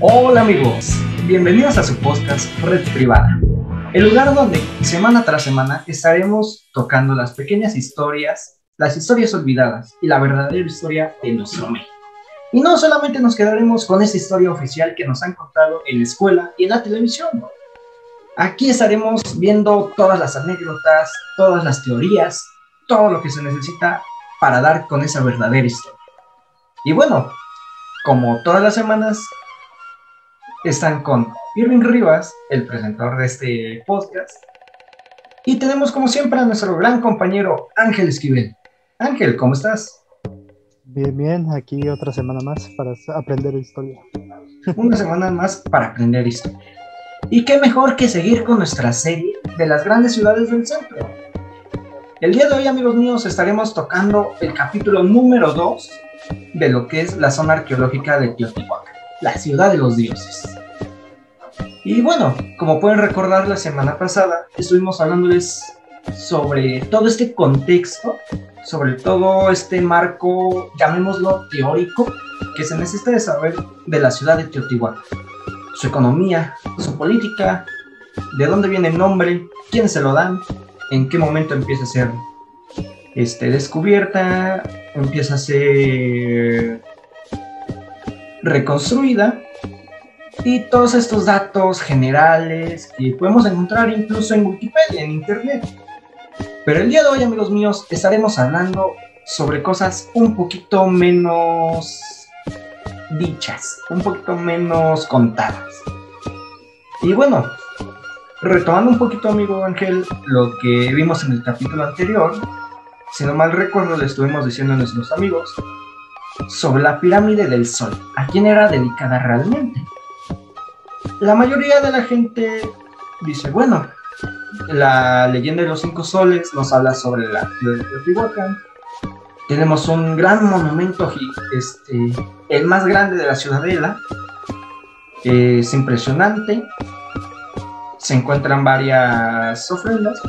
Hola amigos, bienvenidos a su podcast Red Privada, el lugar donde semana tras semana estaremos tocando las pequeñas historias, las historias olvidadas y la verdadera historia de nuestro México. Y no solamente nos quedaremos con esa historia oficial que nos han contado en la escuela y en la televisión. Aquí estaremos viendo todas las anécdotas, todas las teorías, todo lo que se necesita para dar con esa verdadera historia. Y bueno, como todas las semanas, están con Irving Rivas, el presentador de este podcast, y tenemos como siempre a nuestro gran compañero Ángel Esquivel. Ángel, ¿cómo estás? Bien, bien, aquí otra semana más para aprender historia. Una semana más para aprender historia. Y qué mejor que seguir con nuestra serie de las grandes ciudades del centro. El día de hoy, amigos míos, estaremos tocando el capítulo número 2 de lo que es la zona arqueológica de Teotihuacán, la ciudad de los dioses. Y bueno, como pueden recordar, la semana pasada estuvimos hablándoles sobre todo este contexto, sobre todo este marco, llamémoslo teórico, que se necesita de saber de la ciudad de Teotihuacán. Su economía, su política, de dónde viene el nombre, quién se lo dan, en qué momento empieza a ser descubierta, empieza a ser reconstruida, y todos estos datos generales que podemos encontrar incluso en Wikipedia, en internet. Pero el día de hoy, amigos míos, estaremos hablando sobre cosas un poquito menos dichas, un poquito menos contadas. Y bueno, retomando un poquito, amigo Ángel, lo que vimos en el capítulo anterior, si no mal recuerdo, le estuvimos diciendo a nuestros amigos sobre la pirámide del Sol, a quién era dedicada realmente. La mayoría de la gente dice, bueno, la leyenda de los 5 soles nos habla sobre la ciudad de Teotihuacán. Tenemos un gran monumento, el más grande de la ciudadela. Es impresionante. Se encuentran varias ofrendas.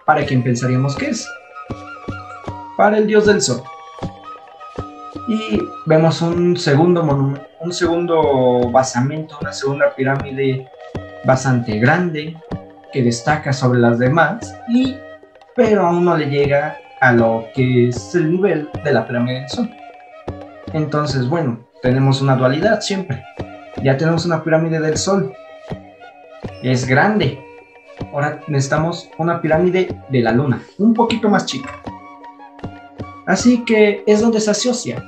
¿Para quién pensaríamos que es? Para el dios del sol. Y vemos un segundo monumento, un segundo basamento, una segunda pirámide bastante grande que destaca sobre las demás, pero aún no le llega a lo que es el nivel de la pirámide del Sol. Entonces, bueno, tenemos una dualidad siempre. Ya tenemos una pirámide del Sol, es grande. Ahora necesitamos una pirámide de la Luna, un poquito más chica. Así que es donde se asocia.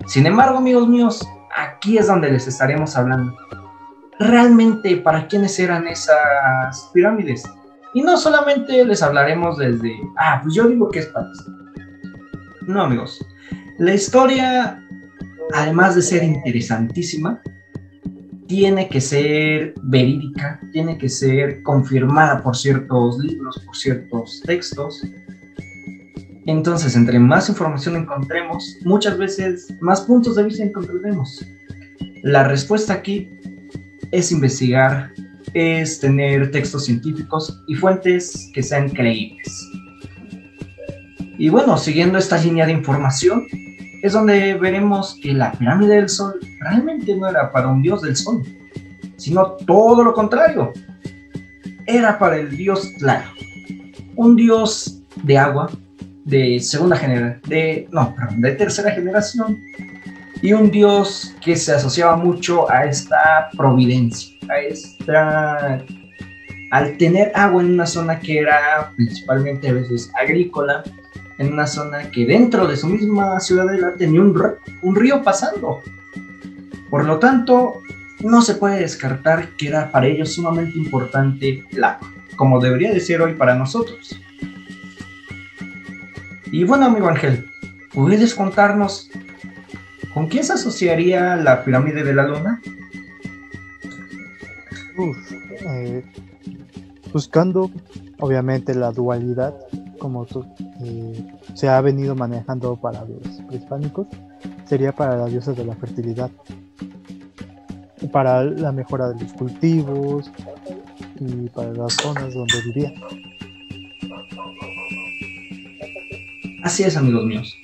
Sin embargo, amigos míos, aquí es donde les estaremos hablando. Realmente, ¿para quiénes eran esas pirámides? Y no solamente les hablaremos desde, pues yo digo que es para eso. No, amigos. La historia, además de ser interesantísima, tiene que ser verídica, tiene que ser confirmada por ciertos libros, por ciertos textos. Entonces, entre más información encontremos, muchas veces más puntos de vista encontraremos. La respuesta aquí es investigar, es tener textos científicos y fuentes que sean creíbles. Y bueno, siguiendo esta línea de información, es donde veremos que la pirámide del Sol realmente no era para un dios del Sol, sino todo lo contrario. Era para el dios Tlaloc, un dios de agua, de tercera generación, y un dios que se asociaba mucho a esta providencia, al tener agua en una zona que era principalmente a veces agrícola, en una zona que dentro de su misma ciudadela tenía un río pasando. Por lo tanto, no se puede descartar que era para ellos sumamente importante el agua, como debería de ser hoy para nosotros. Y bueno, amigo Ángel, ¿puedes contarnos con quién se asociaría la pirámide de la Luna? Buscando, obviamente, la dualidad, como se ha venido manejando para los prehispánicos, sería para la diosa de la fertilidad, para la mejora de los cultivos y para las zonas donde vivía. Así es, amigos míos.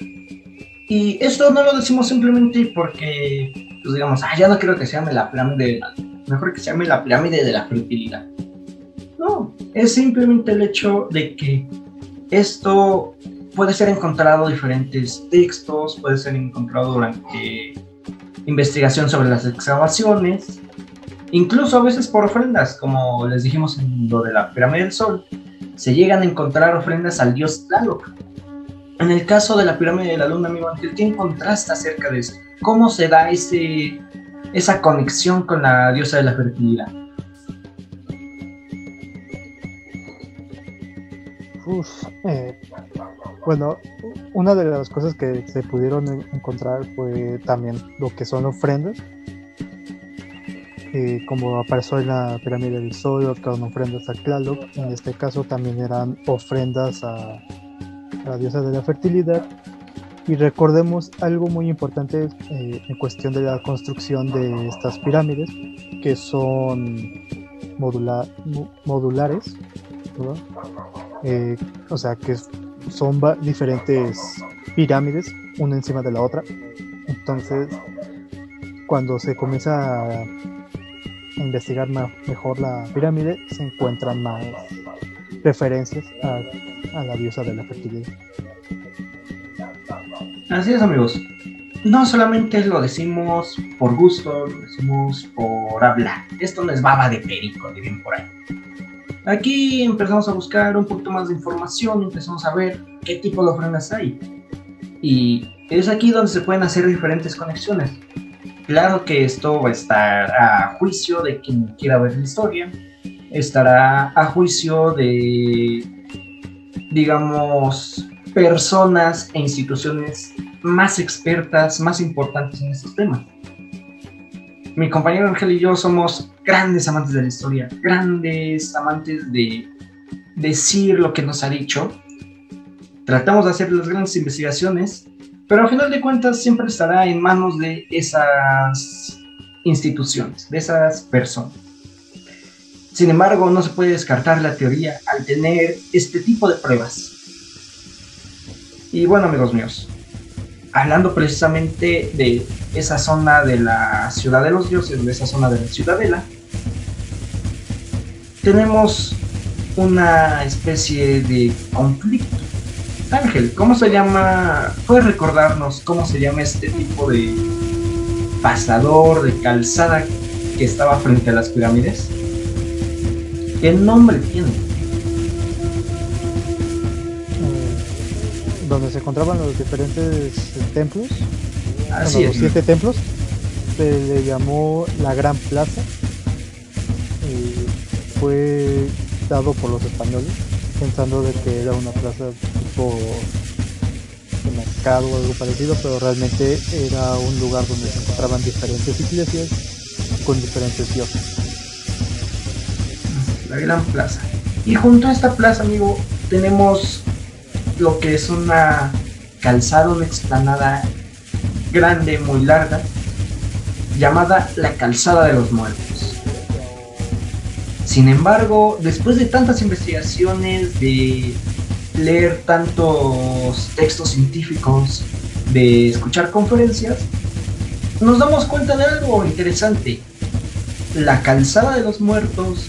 Y esto no lo decimos simplemente porque pues digamos, ya no quiero que se llame la pirámide, mejor que se llame la pirámide de la fertilidad. No, es simplemente el hecho de que esto puede ser encontrado en diferentes textos, puede ser encontrado durante investigación sobre las excavaciones, incluso a veces por ofrendas, como les dijimos en lo de la pirámide del Sol, se llegan a encontrar ofrendas al dios Tlaloc. En el caso de la pirámide de la Luna, amigo Ángel, ¿qué encontraste acerca de eso? ¿Cómo se da esa conexión con la diosa de la fertilidad? Bueno, una de las cosas que se pudieron encontrar fue también lo que son ofrendas, como apareció en la pirámide del Sol, que eran ofrendas a Tlaloc. En este caso también eran ofrendas a la diosa de la fertilidad. Y recordemos algo muy importante en cuestión de la construcción de estas pirámides, que son modulares, ¿verdad? O sea que son diferentes pirámides, una encima de la otra. Entonces, cuando se comienza a investigar mejor la pirámide, se encuentran más referencias a la diosa de la fertilidad. Así es, amigos. No solamente lo decimos por gusto, lo decimos por hablar. Esto no es baba de perico, dirían por ahí. Aquí empezamos a buscar un poquito más de información, empezamos a ver qué tipo de ofrendas hay. Y es aquí donde se pueden hacer diferentes conexiones. Claro que esto va a estar a juicio de quien quiera ver la historia, estará a juicio de, digamos, personas e instituciones más expertas, más importantes en estos temas. Mi compañero Ángel y yo somos grandes amantes de la historia, grandes amantes de decir lo que nos ha dicho. Tratamos de hacer las grandes investigaciones, pero al final de cuentas siempre estará en manos de esas instituciones, de esas personas. Sin embargo, no se puede descartar la teoría al tener este tipo de pruebas. Y bueno, amigos míos, hablando precisamente de esa zona de la ciudad de los dioses, de esa zona de la ciudadela, tenemos una especie de conflicto. Ángel, ¿cómo se llama? ¿Puedes recordarnos cómo se llama este tipo de pasador, de calzada que estaba frente a las pirámides? ¿Qué nombre tiene? Donde se encontraban los diferentes templos, Así los 7 templos, se le llamó la Gran Plaza. Fue dado por los españoles, pensando de que era una plaza tipo de mercado o algo parecido, pero realmente era un lugar donde se encontraban diferentes iglesias con diferentes dioses. La Gran Plaza. Y junto a esta plaza, amigo, tenemos lo que es una calzada, una explanada grande, muy larga, llamada la Calzada de los Muertos. Sin embargo, después de tantas investigaciones, de leer tantos textos científicos, de escuchar conferencias, nos damos cuenta de algo interesante. La Calzada de los Muertos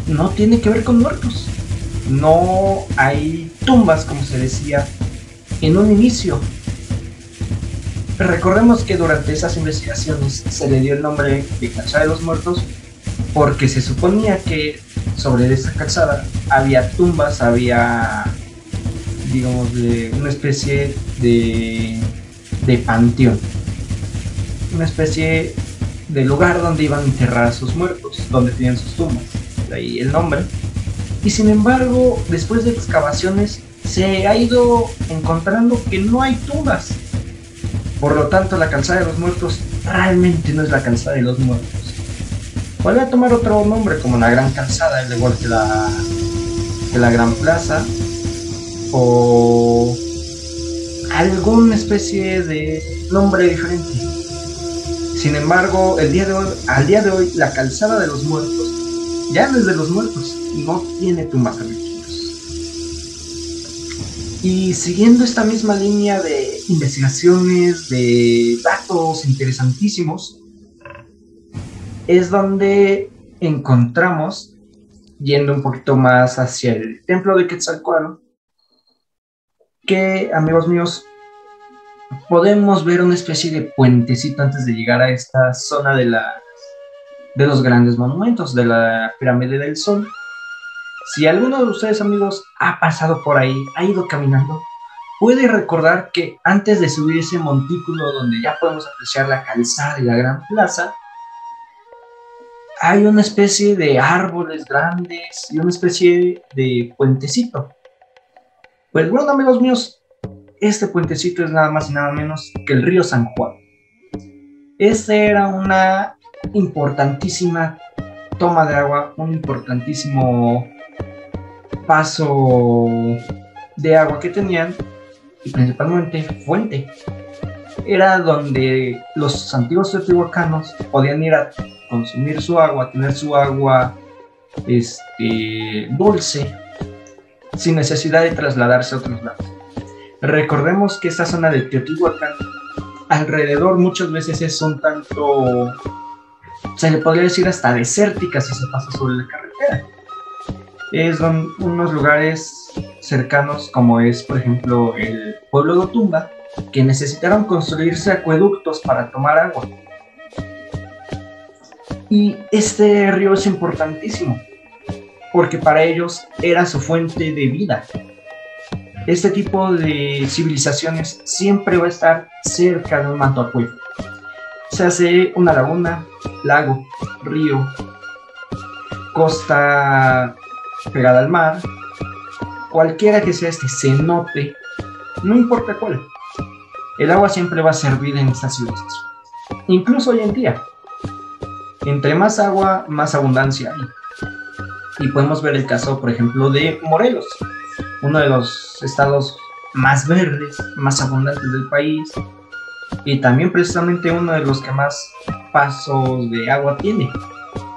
no tiene que ver con muertos. No hay tumbas, como se decía en un inicio. Recordemos que durante esas investigaciones se le dio el nombre de Calzada de los Muertos porque se suponía que sobre esta calzada había tumbas, había, digamos, una especie de panteón, una especie de lugar donde iban a enterrar a sus muertos, donde tenían sus tumbas, de ahí el nombre. Y sin embargo, después de excavaciones se ha ido encontrando que no hay tumbas. Por lo tanto, la Calzada de los Muertos realmente no es la Calzada de los Muertos. Vuelve a tomar otro nombre como la Gran Calzada, al igual que la Gran Plaza, o alguna especie de nombre diferente. Sin embargo, al día de hoy, la Calzada de los Muertos ya no es de los muertos, no tiene tumbas, amigos. Y siguiendo esta misma línea de investigaciones, de datos interesantísimos, es donde encontramos, yendo un poquito más hacia el templo de Quetzalcóatl, que, amigos míos, podemos ver una especie de puentecito antes de llegar a esta zona de los grandes monumentos, de la Pirámide del Sol. Si alguno de ustedes, amigos, ha pasado por ahí, ha ido caminando, puede recordar que antes de subir ese montículo donde ya podemos apreciar la calzada y la gran plaza, hay una especie de árboles grandes y una especie de puentecito. Pues bueno, amigos míos, este puentecito es nada más y nada menos que el río San Juan. Este era una importantísima toma de agua, un importantísimo paso de agua que tenían, y principalmente fuente. Era donde los antiguos teotihuacanos podían ir a consumir su agua, tener su agua dulce, sin necesidad de trasladarse a otros lados. Recordemos que esta zona de Teotihuacán, alrededor muchas veces es un tanto, se le podría decir hasta desértica si se pasa sobre la carretera. Es unos lugares cercanos, como es por ejemplo el pueblo de Otumba, que necesitaron construirse acueductos para tomar agua. Y este río es importantísimo, porque para ellos era su fuente de vida. Este tipo de civilizaciones siempre va a estar cerca de un manto acuífero. Se hace una laguna, lago, río, costa pegada al mar, cualquiera que sea este cenote, no importa cuál, el agua siempre va a servir en estas civilizaciones. Incluso hoy en día, entre más agua, más abundancia hay. Y podemos ver el caso, por ejemplo, de Morelos, uno de los estados más verdes, más abundantes del país, y también precisamente uno de los que más pasos de agua tiene.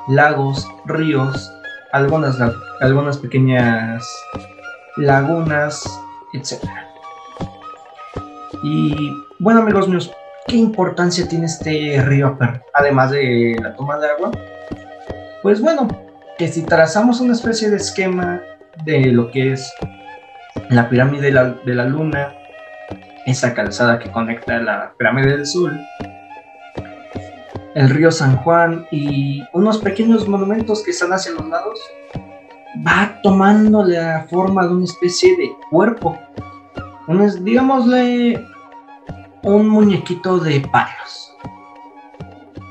Lagos, ríos, algunas pequeñas lagunas, etc. Y bueno, amigos míos, ¿qué importancia tiene este río, además de la toma de agua? Pues bueno, que si trazamos una especie de esquema de lo que es la pirámide de la luna, esa calzada que conecta la pirámide del Sol, el río San Juan y unos pequeños monumentos que están hacia los lados, va tomando la forma de una especie de cuerpo, digámosle un muñequito de palos.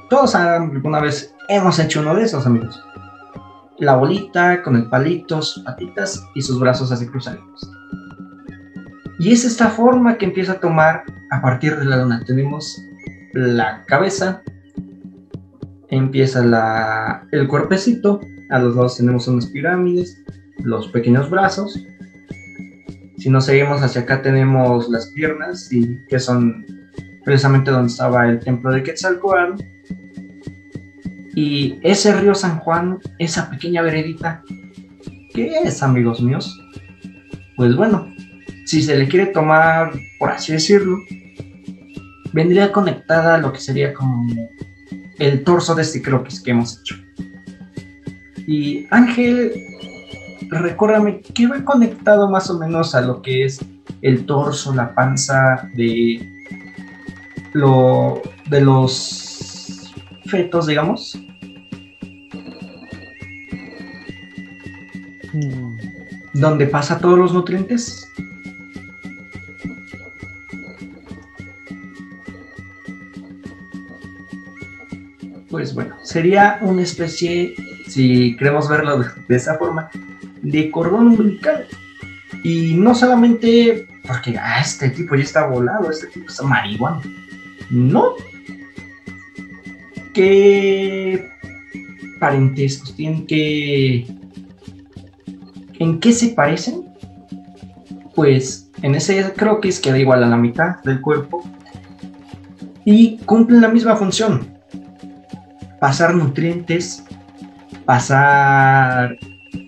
Todos alguna vez hemos hecho uno de esos, amigos. La bolita con el palito, sus patitas y sus brazos así cruzaditos. Y es esta forma que empieza a tomar a partir de la luna. Tenemos la cabeza, empieza el cuerpecito, a los lados tenemos unas pirámides, los pequeños brazos. Si nos seguimos hacia acá tenemos las piernas, que son precisamente donde estaba el templo de Quetzalcóatl. Y ese río San Juan, esa pequeña veredita, ¿qué es, amigos míos? Pues bueno, si se le quiere tomar, por así decirlo, vendría conectada a lo que sería como el torso de este croquis que hemos hecho. Y Ángel, recuérdame, ¿qué va conectado más o menos a lo que es el torso, la panza de los fetos, digamos? ¿Dónde pasa todos los nutrientes? Pues bueno, sería una especie, si queremos verlo de esa forma, de cordón umbilical. Y no solamente porque este tipo ya está volado, este tipo está marihuana. No. ¿Qué parentescos tienen? ¿En qué se parecen? Pues en ese croquis queda igual a la mitad del cuerpo y cumplen la misma función: pasar nutrientes, pasar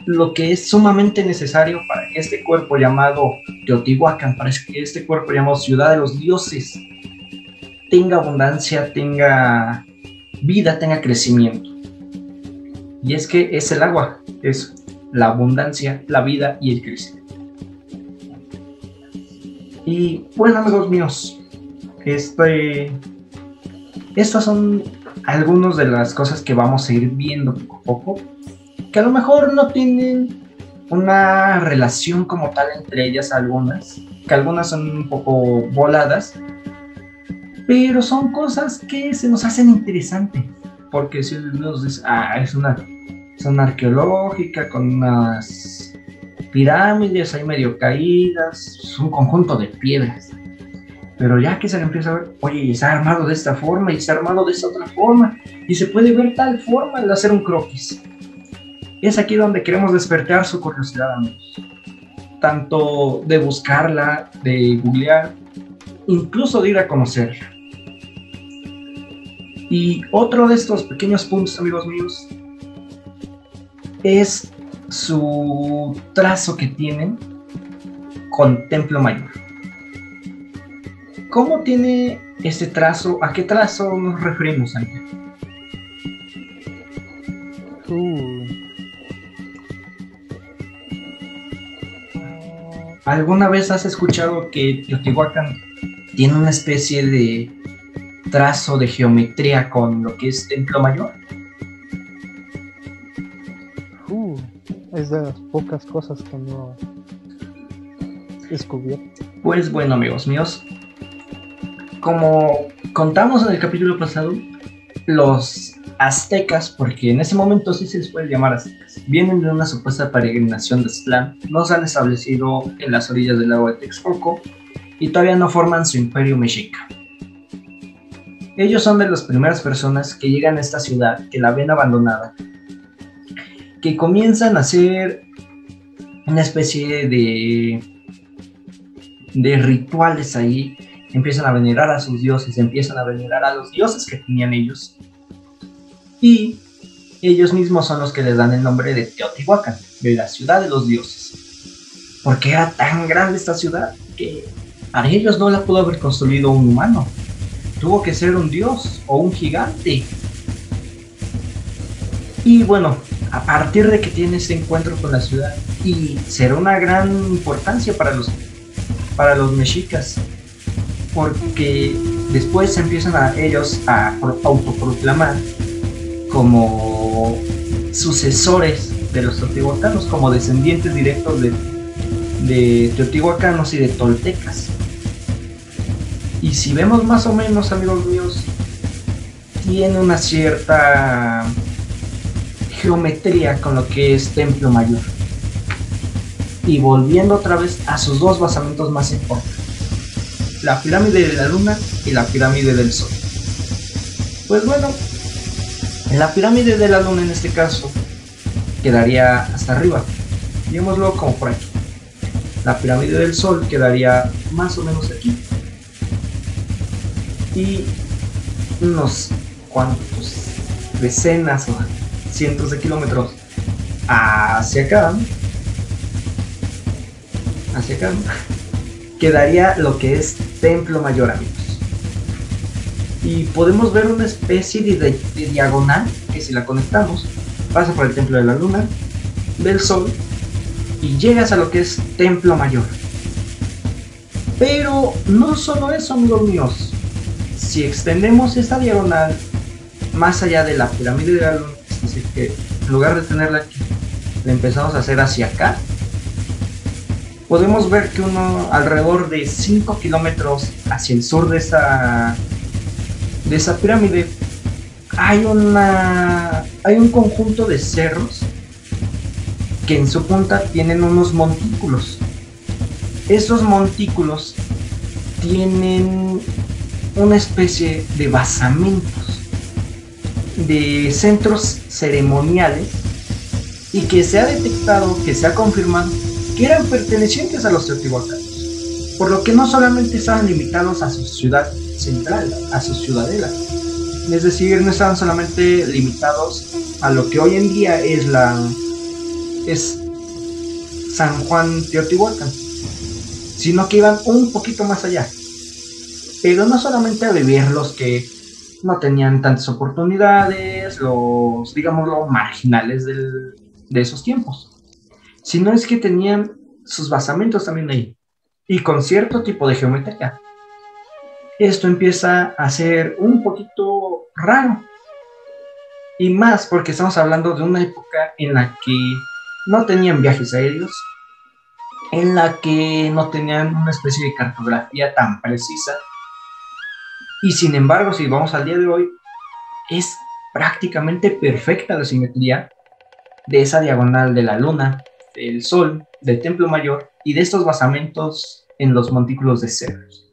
lo que es sumamente necesario para que este cuerpo llamado Teotihuacán, para que este cuerpo llamado Ciudad de los Dioses, tenga abundancia, tenga vida, tenga crecimiento. Y es que es el agua, es la abundancia, la vida y el crecimiento. Y bueno, amigos míos, estas son algunas de las cosas que vamos a ir viendo poco a poco, que a lo mejor no tienen una relación como tal entre ellas algunas, que algunas son un poco voladas, pero son cosas que se nos hacen interesantes, porque si nos dice, es una zona arqueológica con unas pirámides ahí medio caídas, es un conjunto de piedras. Pero ya que se le empieza a ver, oye, está armado de esta forma y está armado de esta otra forma, y se puede ver tal forma al hacer un croquis. Es aquí donde queremos despertar su curiosidad, amigos. Tanto de buscarla, de googlear, incluso de ir a conocerla. Y otro de estos pequeños puntos, amigos míos, es su trazo que tienen con Templo Mayor. ¿Cómo tiene este trazo? ¿A qué trazo nos referimos, Ángel? ¿Alguna vez has escuchado que Teotihuacán tiene una especie de trazo de geometría con lo que es Templo Mayor? Es de las pocas cosas que no he descubierto. Pues bueno, amigos míos, como contamos en el capítulo pasado, los aztecas, porque en ese momento sí se les puede llamar aztecas, vienen de una supuesta peregrinación de Aztlán, no se han establecido en las orillas del lago de Texcoco y todavía no forman su imperio mexica. Ellos son de las primeras personas que llegan a esta ciudad, que la ven abandonada, que comienzan a hacer una especie de rituales ahí, empiezan a venerar a sus dioses, empiezan a venerar a los dioses que tenían ellos, y ellos mismos son los que les dan el nombre de Teotihuacán, de la ciudad de los dioses, porque era tan grande esta ciudad que para ellos no la pudo haber construido un humano, tuvo que ser un dios o un gigante. Y bueno, a partir de que tiene este encuentro con la ciudad, y será una gran importancia para los mexicas, porque después empiezan ellos a autoproclamar como sucesores de los teotihuacanos, como descendientes directos de teotihuacanos y de toltecas. Y si vemos más o menos, amigos míos, tiene una cierta geometría con lo que es Templo Mayor. Y volviendo otra vez a sus dos basamentos más importantes, la pirámide de la luna y la pirámide del sol. Pues bueno, la pirámide de la luna en este caso quedaría hasta arriba, digámoslo como por aquí. La pirámide del sol quedaría más o menos aquí. Y unos cuantos decenas o cientos de kilómetros hacia acá, quedaría lo que es Templo Mayor, amigos. Y podemos ver una especie de diagonal que, si la conectamos, pasa por el Templo de la Luna, del Sol, y llegas a lo que es Templo Mayor. Pero no solo eso, amigos míos. Si extendemos esta diagonal más allá de la pirámide de la luna, es decir, que en lugar de tenerla aquí, la empezamos a hacer hacia acá, podemos ver que alrededor de 5 kilómetros hacia el sur de esa pirámide hay un conjunto de cerros que en su punta tienen unos montículos. Esos montículos tienen una especie de basamentos, de centros ceremoniales, y que se ha detectado, que se ha confirmado que eran pertenecientes a los teotihuacanos, por lo que no solamente estaban limitados a su ciudad central, a su ciudadela, es decir, no estaban solamente limitados a lo que hoy en día es es San Juan Teotihuacán, sino que iban un poquito más allá. Pero no solamente a vivir los que no tenían tantas oportunidades, los, digámoslo, marginales de esos tiempos, sino es que tenían sus basamentos también ahí, y con cierto tipo de geometría. Esto empieza a ser un poquito raro, y más porque estamos hablando de una época en la que no tenían viajes aéreos, en la que no tenían una especie de cartografía tan precisa, y sin embargo, si vamos al día de hoy, es prácticamente perfecta la simetría de esa diagonal de la luna, del sol, del templo mayor y de estos basamentos en los montículos de cerros.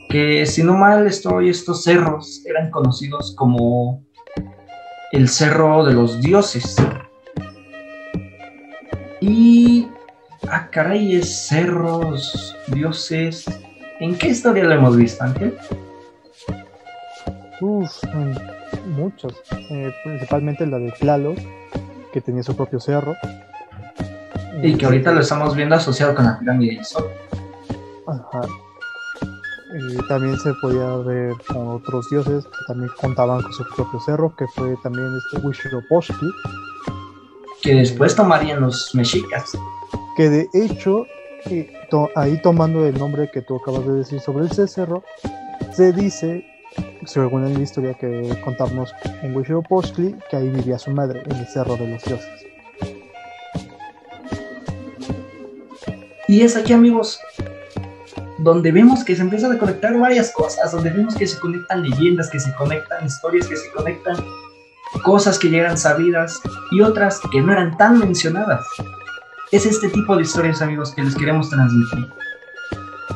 Que si no mal estoy, estos cerros eran conocidos como el Cerro de los Dioses. Y, caray, es cerros, dioses. ¿En qué historia lo hemos visto, Ángel? Muchos, principalmente la de Tlaloc, que tenía su propio cerro. Y que ahorita lo estamos viendo asociado con la pirámide del Sol. Ajá. También se podía ver con otros dioses que también contaban con su propio cerro, que fue también Huitzilopochtli. Que después tomarían los mexicas. Que de hecho, ahí tomando el nombre que tú acabas de decir sobre ese cerro, se dice, según la historia que contamos en Huitzilopochtli, que ahí vivía su madre, en el Cerro de los Dioses. Y es aquí, amigos, donde vemos que se empiezan a conectar varias cosas, donde vemos que se conectan leyendas, que se conectan historias, que se conectan cosas que ya eran sabidas y otras que no eran tan mencionadas. Es este tipo de historias, amigos, que les queremos transmitir.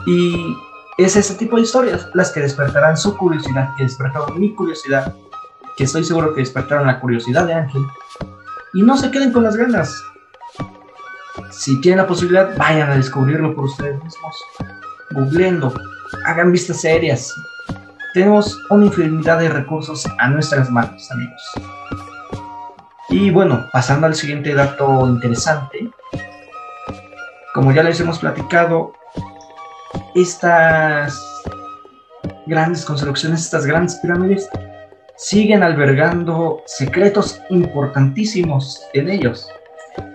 Y es ese tipo de historias las que despertarán su curiosidad, que despertaron mi curiosidad, que estoy seguro que despertaron la curiosidad de Ángel. Y no se queden con las ganas. Si tienen la posibilidad, vayan a descubrirlo por ustedes mismos. Googleando, hagan vistas serias. Tenemos una infinidad de recursos a nuestras manos, amigos. Y bueno, pasando al siguiente dato interesante. Como ya les hemos platicado, estas grandes construcciones, estas grandes pirámides, siguen albergando secretos importantísimos en ellos.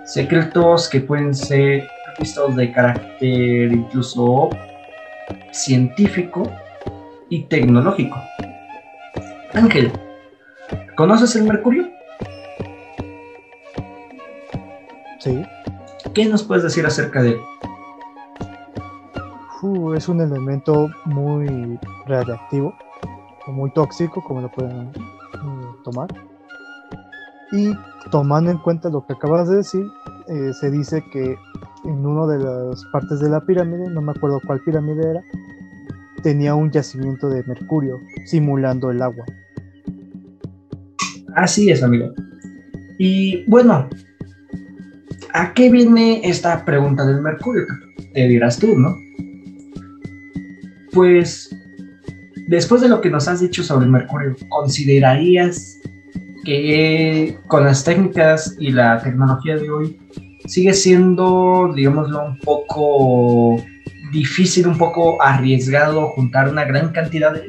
Secretos que pueden ser vistos de carácter incluso científico y tecnológico. Ángel, ¿conoces el mercurio? Sí. ¿Qué nos puedes decir acerca de él? Es un elemento muy radiactivo, muy tóxico, como lo pueden tomar. Y tomando en cuenta lo que acabas de decir, se dice que en una de las partes de la pirámide, no me acuerdo cuál pirámide era, tenía un yacimiento de mercurio simulando el agua. Así es, amigo. Y bueno, ¿a qué viene esta pregunta del mercurio? Te dirás tú, ¿no? Pues, después de lo que nos has dicho sobre el mercurio, ¿considerarías que con las técnicas y la tecnología de hoy sigue siendo, digámoslo, un poco difícil, un poco arriesgado juntar una gran cantidad de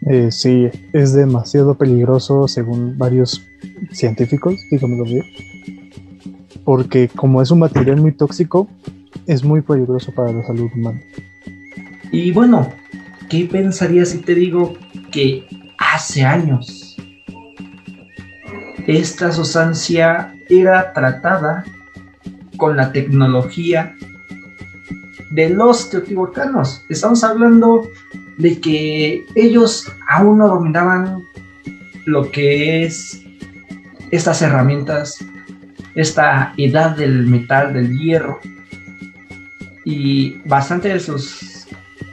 él? Sí, es demasiado peligroso según varios científicos, digámoslo bien, porque como es un material muy tóxico, es muy peligroso para la salud humana. Y bueno, ¿qué pensarías si te digo que hace años esta sustancia era tratada con la tecnología de los teotihuacanos? Estamos hablando de que ellos aún no dominaban lo que es estas herramientas, esta edad del metal, del hierro, y bastante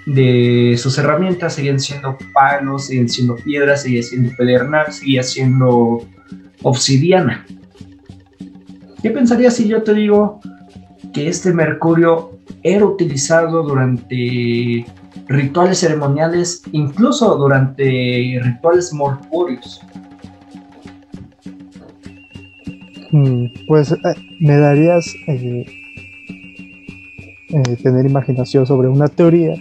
de sus herramientas seguían siendo palos, seguían siendo piedras, seguía siendo pedernal, seguía siendo obsidiana. ¿Qué pensarías si yo te digo que este mercurio era utilizado durante rituales ceremoniales, incluso durante rituales mortuorios? Pues me darías tener imaginación sobre una teoría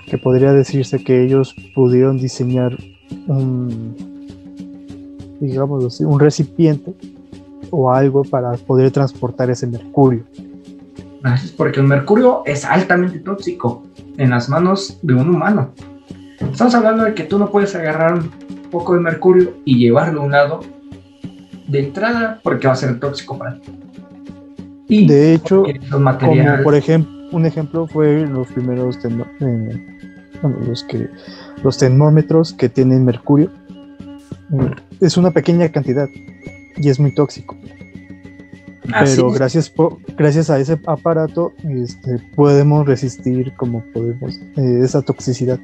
que podría decirse que ellos pudieron diseñar un, digamos así, un recipiente o algo para poder transportar ese mercurio. Así es, porque el mercurio es altamente tóxico en las manos de un humano. Estamos hablando de que tú no puedes agarrar un poco de mercurio y llevarlo a un lado de entrada porque va a ser tóxico para ti. Y de hecho, como por ejemplo, un ejemplo fue los primeros los termómetros que tienen mercurio. Es una pequeña cantidad y es muy tóxico. Pero gracias a ese aparato podemos resistir como podemos esa toxicidad.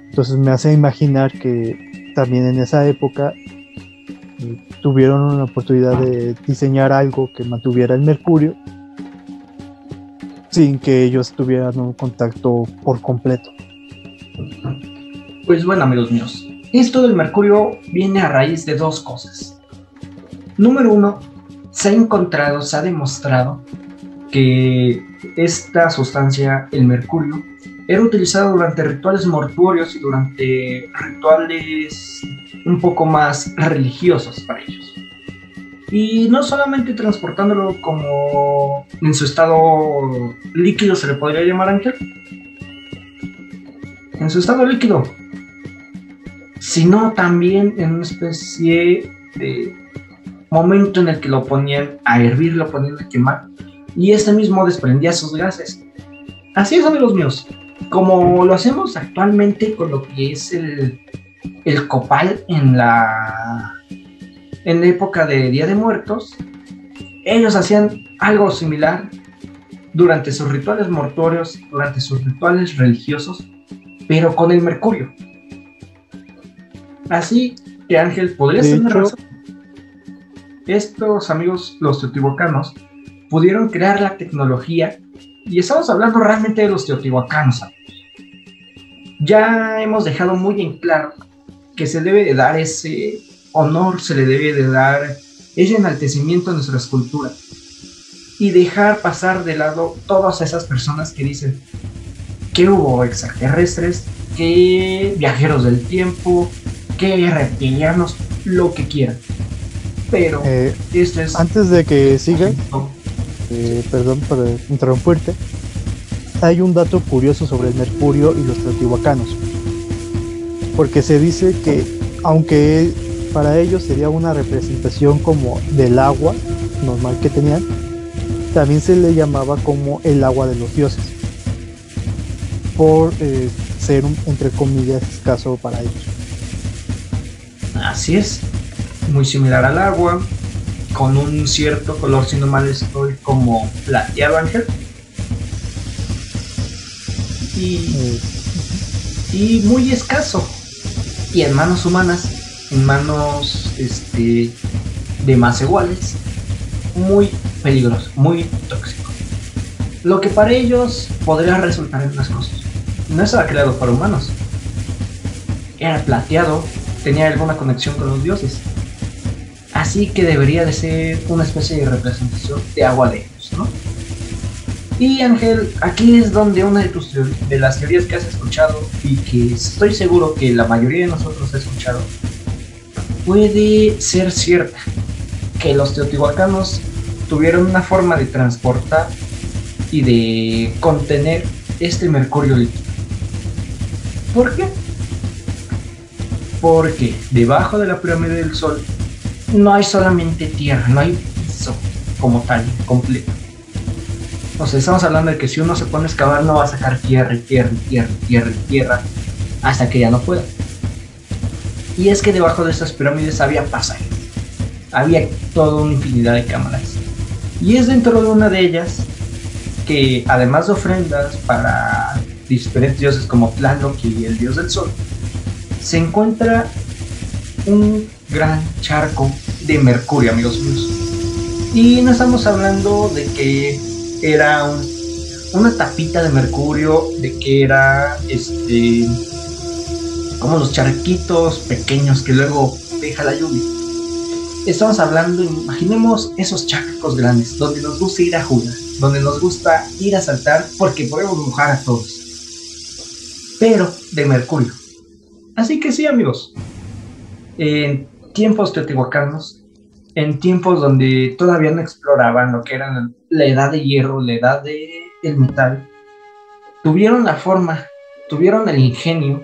Entonces me hace imaginar que también en esa época tuvieron una oportunidad de diseñar algo que mantuviera el mercurio sin que ellos tuvieran un contacto por completo. Pues bueno, amigos míos, esto del mercurio viene a raíz de dos cosas. Número uno, se ha demostrado que esta sustancia, el mercurio, era utilizado durante rituales mortuorios y durante rituales un poco más religiosos para ellos. Y no solamente transportándolo como en su estado líquido, se le podría llamar, Ángel, en su estado líquido, sino también en una especie de momento en el que lo ponían a hervir, lo ponían a quemar, y este mismo desprendía sus gases. Así es, amigos míos, como lo hacemos actualmente con lo que es el copal en la época de Día de Muertos. Ellos hacían algo similar durante sus rituales mortuorios, durante sus rituales religiosos, pero con el mercurio. Así que, Ángel, ¿podrías tener razón? Estos amigos, los teotihuacanos, pudieron crear la tecnología, y estamos hablando realmente de los teotihuacanos, amigos. Ya hemos dejado muy en claro que se debe de dar ese honor, se le debe de dar ese enaltecimiento a nuestra escultura y dejar pasar de lado todas esas personas que dicen que hubo extraterrestres, que viajeros del tiempo, que reptilianos, lo que quieran. Pero esto es... Antes de que siga, perdón por interrumpirte, hay un dato curioso sobre el mercurio y los teotihuacanos, porque se dice que aunque para ellos sería una representación como del agua normal que tenían, también se le llamaba como el agua de los dioses, por ser entre comillas escaso para ellos. Así es, muy similar al agua, con un cierto color, si no mal estoy, como plateado, Ángel. Y muy escaso. Y en manos humanas, en manos de más iguales, muy peligroso, muy tóxico. Lo que para ellos podría resultar en unas cosas. No estaba creado para humanos. Era plateado, tenía alguna conexión con los dioses. Así que debería de ser una especie de representación de agua de ellos, ¿no? Y Ángel, aquí es donde una de las teorías que has escuchado y que estoy seguro que la mayoría de nosotros ha escuchado puede ser cierta, que los teotihuacanos tuvieron una forma de transportar y de contener este mercurio líquido. ¿Por qué? Porque debajo de la pirámide del Sol no hay solamente tierra, no hay piso como tal, completo. O sea, estamos hablando de que si uno se pone a excavar no va a sacar tierra, hasta que ya no pueda. Y es que debajo de estas pirámides había pasajes, había toda una infinidad de cámaras. Y es dentro de una de ellas que, además de ofrendas para diferentes dioses como Tlaloc y el dios del sol, se encuentra un gran charco de mercurio, amigos míos. Y no estamos hablando de que era una tapita de mercurio, de que era como los charquitos pequeños que luego deja la lluvia. Estamos hablando, imaginemos esos charcos grandes, donde nos gusta ir a jugar, donde nos gusta ir a saltar, porque podemos mojar a todos, pero de mercurio. Así que sí, amigos, en tiempos teotihuacanos, en tiempos donde todavía no exploraban lo que era la edad de hierro, la edad del metal, tuvieron la forma, tuvieron el ingenio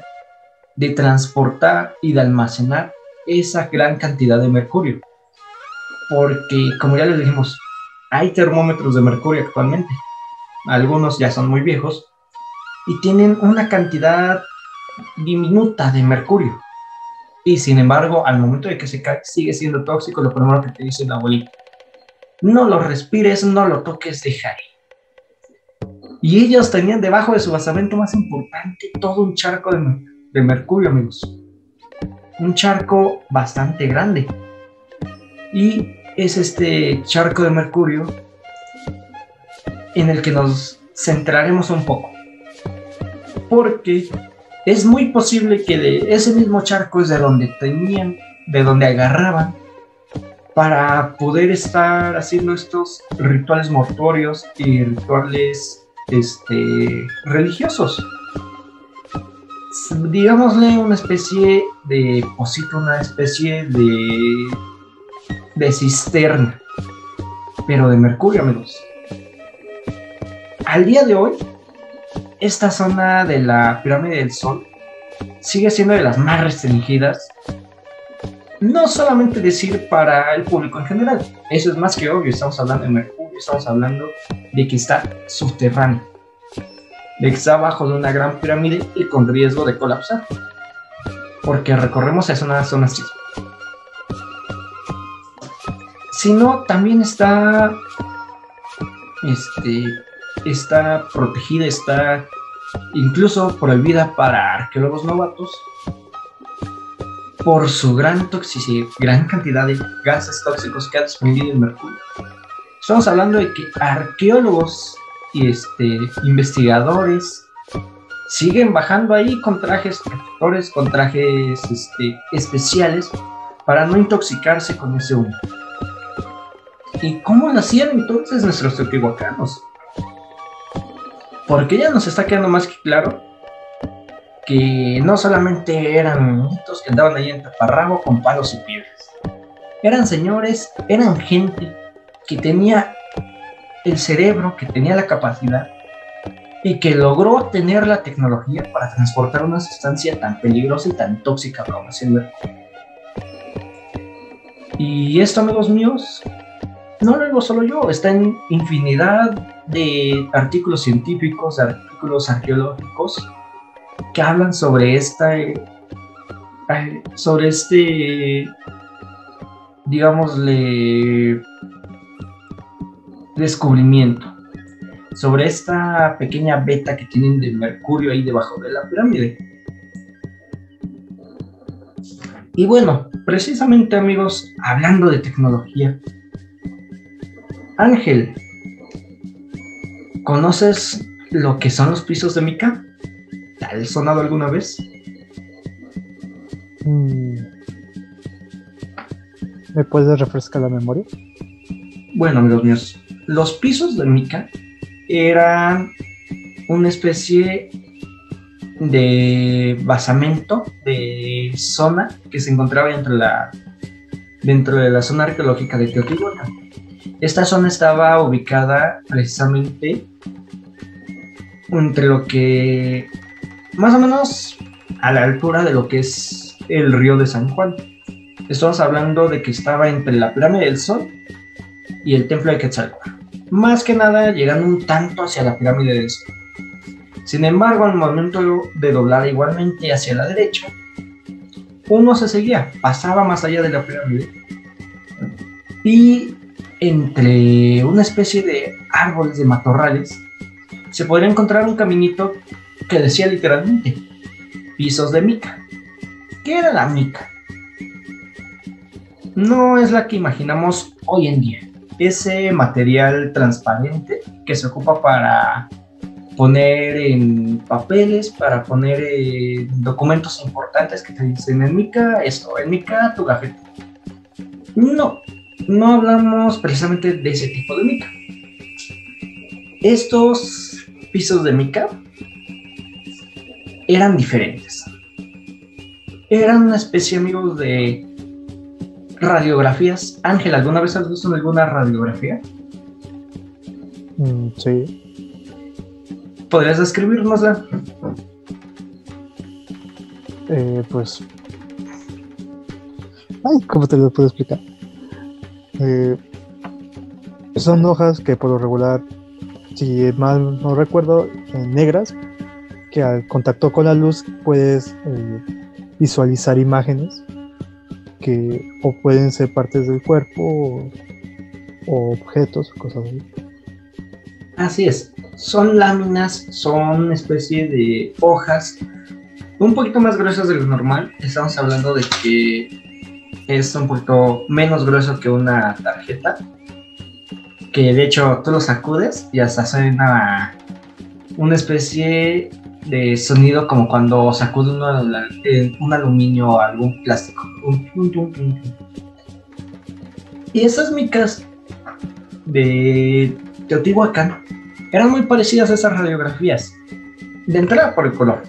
de transportar y de almacenar esa gran cantidad de mercurio. Porque, como ya les dijimos, hay termómetros de mercurio actualmente. Algunos ya son muy viejos y tienen una cantidad diminuta de mercurio. Y sin embargo, al momento de que se cae, sigue siendo tóxico. Lo primero que te dice la abuelita: no lo respires, no lo toques, deja ahí. Y ellos tenían debajo de su basamento más importante todo un charco de mercurio, amigos. Un charco bastante grande. Y es este charco de mercurio en el que nos centraremos un poco. Porque es muy posible que de ese mismo charco es de donde agarraban para poder estar haciendo estos rituales mortuorios y rituales religiosos. Digámosle una especie de pocito, una especie de cisterna, pero de mercurio, amigos. Al día de hoy, esta zona de la pirámide del Sol sigue siendo de las más restringidas. No solamente decir para el público en general, eso es más que obvio. Estamos hablando de mercurio, estamos hablando de que está subterráneo, de que está abajo de una gran pirámide y con riesgo de colapsar, porque recorremos es una zona sísmica. Sino también está protegida, está incluso prohibida para arqueólogos novatos por su gran toxicidad, gran cantidad de gases tóxicos que ha desprendido el mercurio. Estamos hablando de que arqueólogos y investigadores siguen bajando ahí con trajes protectores, con trajes especiales para no intoxicarse con ese humo. ¿Y cómo lo hacían entonces nuestros teotihuacanos? Porque ya nos está quedando más que claro que no solamente eran mitos que andaban ahí en taparrabo con palos y piedras. Eran señores, eran gente que tenía el cerebro, que tenía la capacidad y que logró tener la tecnología para transportar una sustancia tan peligrosa y tan tóxica como es el mercurio. Y esto, amigos míos, no lo digo solo yo, está en infinidad de artículos científicos, de artículos arqueológicos que hablan sobre digámosle, descubrimiento, sobre esta pequeña veta que tienen de mercurio ahí debajo de la pirámide. Y bueno, precisamente, amigos, hablando de tecnología, Ángel, ¿conoces lo que son los pisos de mica? ¿Te has sonado alguna vez? ¿Me puedes refrescar la memoria? Bueno, amigos míos, los pisos de mica eran una especie de basamento, de zona que se encontraba dentro de la zona arqueológica de Teotihuacán. Esta zona estaba ubicada precisamente entre lo que, más o menos a la altura de lo que es el río de San Juan. Estamos hablando de que estaba entre la pirámide del Sol y el templo de Quetzalcóatl. Más que nada llegando un tanto hacia la pirámide del Sol. Sin embargo, al momento de doblar igualmente hacia la derecha, uno se seguía, pasaba más allá de la pirámide y entre una especie de árboles, de matorrales, se podría encontrar un caminito que decía literalmente pisos de mica. ¿Qué era la mica? No es la que imaginamos hoy en día. Ese material transparente que se ocupa para poner en papeles, para poner documentos importantes que te dicen en mica esto, en mica tu gafete. No, no hablamos precisamente de ese tipo de mica. Estos pisos de mica eran diferentes. Eran una especie, amigos, de radiografías. Ángel, ¿alguna vez has visto alguna radiografía? Sí. ¿Podrías describirnosla? Pues, ay, ¿cómo te lo puedo explicar? Son hojas que por lo regular, si mal no recuerdo, negras, que al contacto con la luz puedes visualizar imágenes que o pueden ser partes del cuerpo o objetos, cosas así. Así es. Son láminas, son una especie de hojas un poquito más gruesas de lo normal. Estamos hablando de que es un poquito menos grueso que una tarjeta, que de hecho tú lo sacudes y hasta suena una especie de sonido como cuando sacude un aluminio o algún plástico. Y esas micas de Teotihuacán eran muy parecidas a esas radiografías, de entrada por el color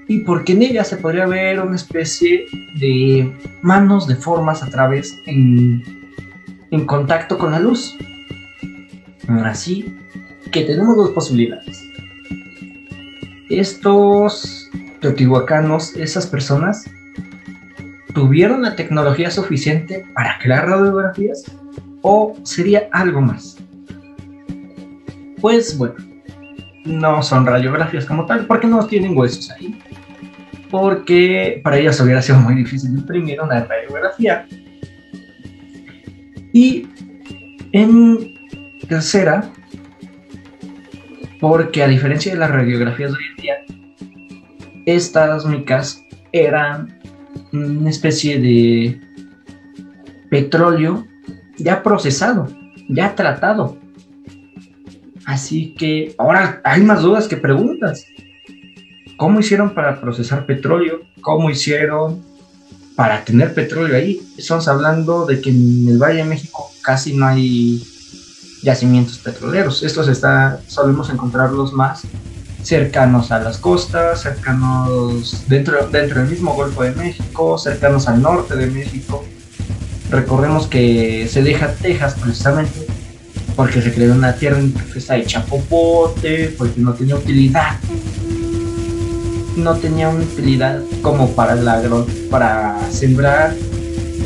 y porque en ellas se podría ver una especie de manos deformas a través en contacto con la luz. Así que tenemos dos posibilidades. Estos teotihuacanos, esas personas, ¿tuvieron la tecnología suficiente para crear radiografías o sería algo más? Pues bueno, no son radiografías como tal, porque no tienen huesos ahí, porque para ellos hubiera sido muy difícil imprimir una radiografía. Y en tercera, porque a diferencia de las radiografías de hoy en día, estas micas eran una especie de petróleo ya procesado, ya tratado. Así que ahora hay más dudas que preguntas. ¿Cómo hicieron para procesar petróleo? ¿Cómo hicieron para tener petróleo ahí? Estamos hablando de que en el Valle de México casi no hay yacimientos petroleros. Estos solemos encontrarlos más cercanos a las costas, cercanos dentro del mismo Golfo de México, cercanos al norte de México. Recordemos que se deja Texas precisamente porque se creó una tierra que está hecha popote, porque no tenía utilidad. No tenía una utilidad como para sembrar.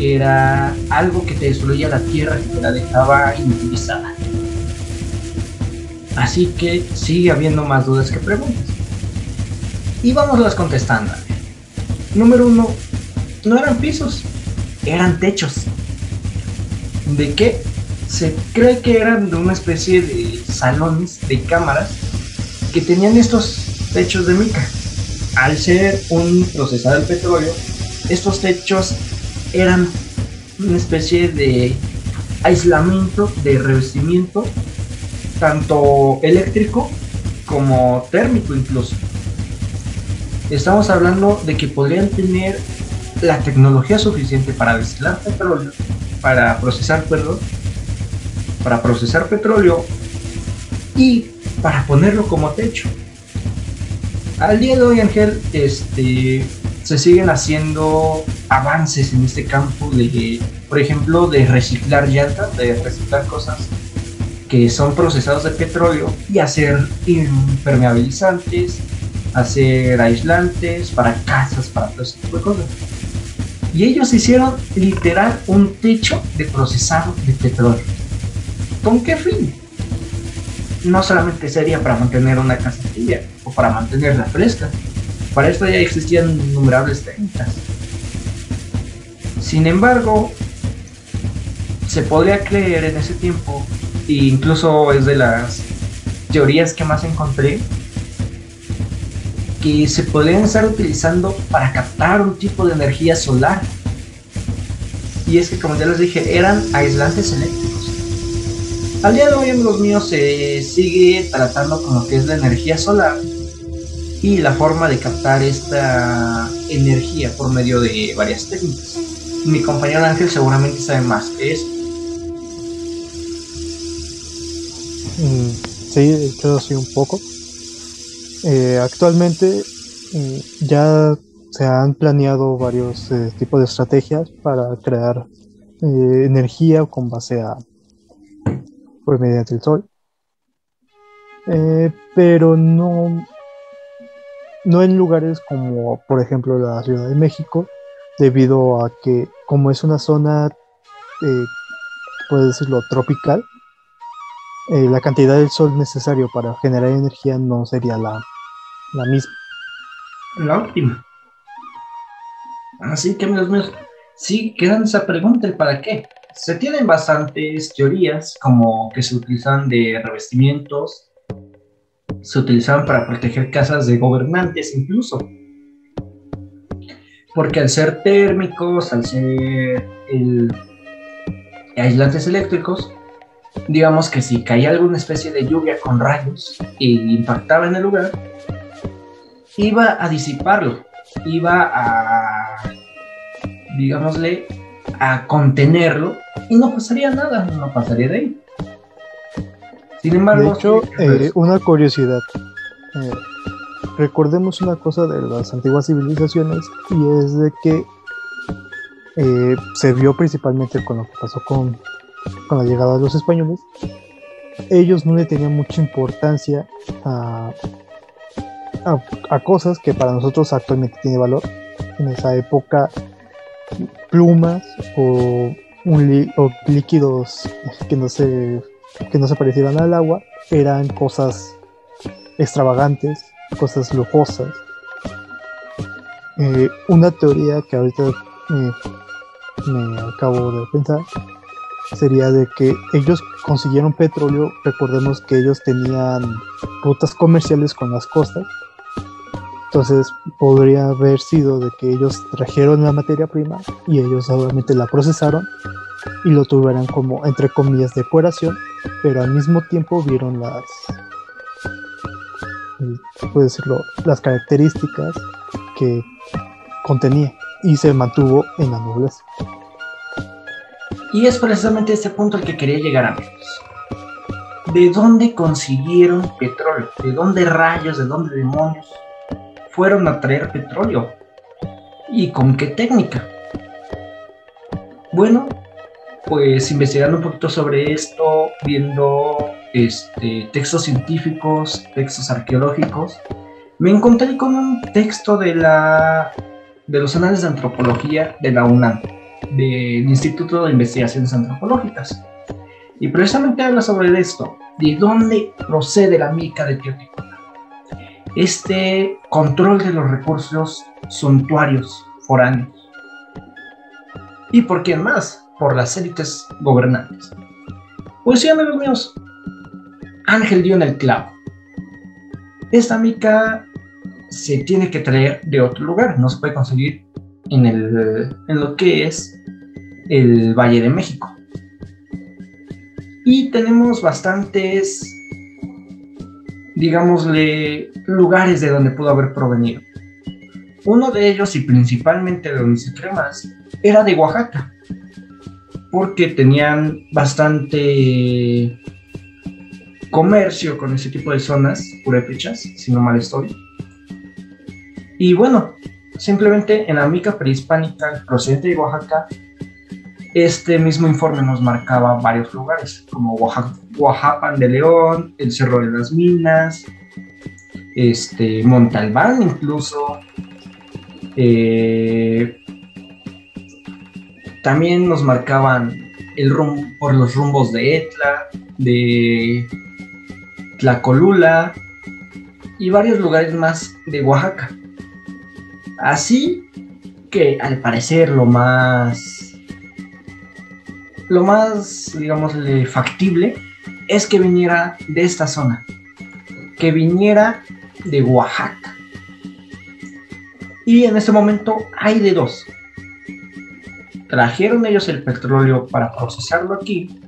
Era algo que te destruía la tierra, que te la dejaba inutilizada. Así que sigue habiendo más dudas que preguntas. Y vámonos contestando. Número 1, no eran pisos, eran techos. ¿De qué? Se cree que eran de una especie de salones de cámaras que tenían estos techos de mica. Al ser un procesado del petróleo, estos techos eran una especie de aislamiento, de revestimiento, tanto eléctrico como térmico incluso. Estamos hablando de que podrían tener la tecnología suficiente para destilar petróleo, para procesar petróleo y para ponerlo como techo. Al día de hoy, Ángel, se siguen haciendo avances en este campo de, por ejemplo, de reciclar llantas, de reciclar cosas que son procesados de petróleo y hacer impermeabilizantes, hacer aislantes para casas, para todo ese tipo de cosas. Y ellos hicieron literal un techo de procesado de petróleo. ¿Con qué fin? No solamente sería para mantener una casa tibia o para mantenerla fresca. Para esto ya existían innumerables técnicas. Sin embargo, se podría creer en ese tiempo, e incluso es de las teorías que más encontré, que se podrían estar utilizando para captar un tipo de energía solar. Y es que, como ya les dije, eran aislantes eléctricos. Al día de hoy, amigos míos, se sigue tratando con lo que es la energía solar y la forma de captar esta energía por medio de varias técnicas. mi compañero Ángel seguramente sabe más que eso. Sí, de hecho sí un poco. Actualmente ya se han planeado varios tipos de estrategias para crear energía con base a, pues, mediante el sol. Pero no en lugares como, por ejemplo, la Ciudad de México, debido a que como es una zona, puedes decirlo, tropical, la cantidad del sol necesario para generar energía no sería la misma. La óptima. Así que, amigos míos, sí quedan esa pregunta, ¿el para qué? Se tienen bastantes teorías, como que se utilizan de revestimientos, se utilizaban para proteger casas de gobernantes incluso, porque al ser térmicos, al ser aislantes eléctricos, digamos que si caía alguna especie de lluvia con rayos e impactaba en el lugar, iba a disiparlo, iba a, digámosle, a contenerlo y no pasaría nada, no pasaría de ahí. Sin embargo, De hecho, una curiosidad. eh, Recordemos una cosa de las antiguas civilizaciones, y es de que se vio principalmente con lo que pasó con la llegada de los españoles. Ellos no le tenían mucha importancia a cosas que para nosotros actualmente tiene valor. En esa época, plumas o líquidos que no se parecieran al agua eran cosas extravagantes, cosas lujosas. Una teoría que ahorita me acabo de pensar sería de que ellos consiguieron petróleo. Recordemos que ellos tenían rutas comerciales con las costas, entonces podría haber sido de que ellos trajeron la materia prima y ellos obviamente la procesaron y lo tuvieran como, entre comillas, decoración, pero al mismo tiempo vieron puedo decirlo, las características que contenía y se mantuvo en la nobleza. y es precisamente este punto al que quería llegar, amigos. ¿De dónde consiguieron petróleo? ¿De dónde rayos, de dónde demonios fueron a traer petróleo? ¿Y con qué técnica? Bueno, pues investigando un poquito sobre esto, viendo textos científicos, textos arqueológicos, me encontré con un texto de los anales de antropología de la UNAM, del Instituto de Investigaciones Antropológicas. Y precisamente habla sobre esto, de dónde procede la mica de Teotihuacán. Este control de los recursos suntuarios foráneos. ¿Y por quién más? Por las élites gobernantes. Pues sí, amigos míos, Ángel dio en el clavo. Esta mica se tiene que traer de otro lugar, no se puede conseguir en lo que es el Valle de México. Y tenemos bastantes, digámosle, lugares de donde pudo haber provenido. Uno de ellos, y principalmente de donde se cree más, era de Oaxaca, porque tenían bastante comercio con ese tipo de zonas purépechas, si no mal estoy. Y bueno, simplemente en la mica prehispánica procedente de Oaxaca, este mismo informe nos marcaba varios lugares, como Oaxapan de León, el Cerro de las Minas, Montalbán incluso. También nos marcaban por los rumbos de Etla, de Tlacolula y varios lugares más de Oaxaca. Así que al parecer lo más, digámosle, factible es que viniera de esta zona, que viniera de Oaxaca. Y en este momento hay de dos. Trajeron ellos el petróleo para procesarlo aquí,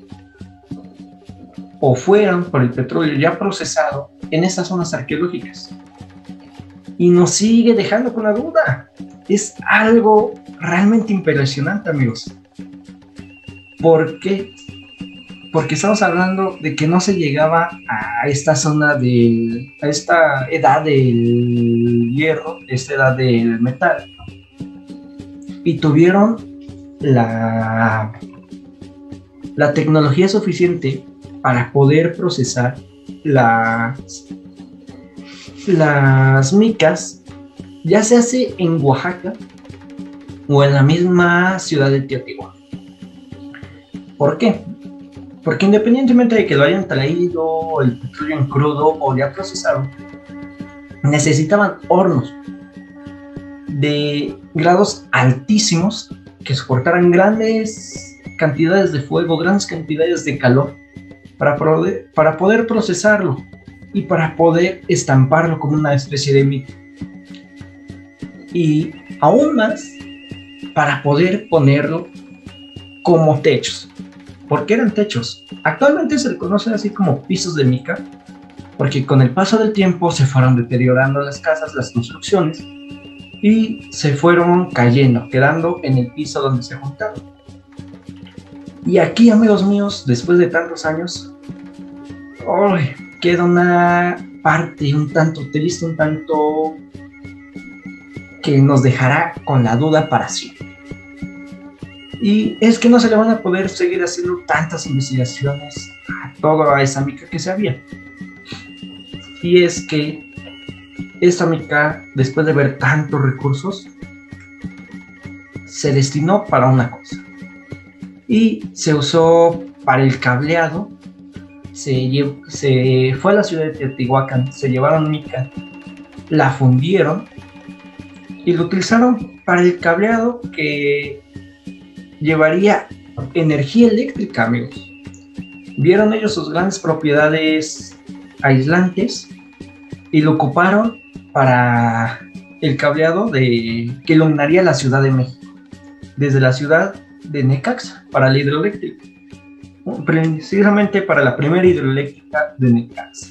o fueron por el petróleo ya procesado en estas zonas arqueológicas. Y nos sigue dejando con la duda. Es algo realmente impresionante, amigos. ¿Por qué? Porque estamos hablando de que no se llegaba a esta zona a esta edad del hierro, esta edad del metal, y tuvieron la tecnología suficiente para poder procesar las micas, ya se hace en Oaxaca o en la misma ciudad de Teotihuacán. ¿Por qué? Porque independientemente de que lo hayan traído el petróleo en crudo o ya procesado, necesitaban hornos de grados altísimos que soportaran grandes cantidades de fuego, grandes cantidades de calor para poder procesarlo y para poder estamparlo como una especie de mica. Y aún más para poder ponerlo como techos. ¿Por qué eran techos? Actualmente se le conoce así como pisos de mica, porque con el paso del tiempo se fueron deteriorando las casas, las construcciones, y se fueron cayendo, quedando en el piso donde se juntaron. Y aquí, amigos míos, después de tantos años, queda una parte un tanto triste, un tanto que nos dejará con la duda para siempre. Y es que no se le van a poder seguir haciendo tantas investigaciones a toda esa mica que se había. Y es que esta mica, después de ver tantos recursos, se destinó para una cosa. Y se usó para el cableado. Se fue a la ciudad de Teotihuacán, se llevaron mica, la fundieron y lo utilizaron para el cableado que llevaría energía eléctrica, amigos. Vieron ellos sus grandes propiedades aislantes y lo ocuparon para el cableado que iluminaría la Ciudad de México, desde la ciudad de Necaxa, para la hidroeléctrica, precisamente para la primera hidroeléctrica de Necaxa.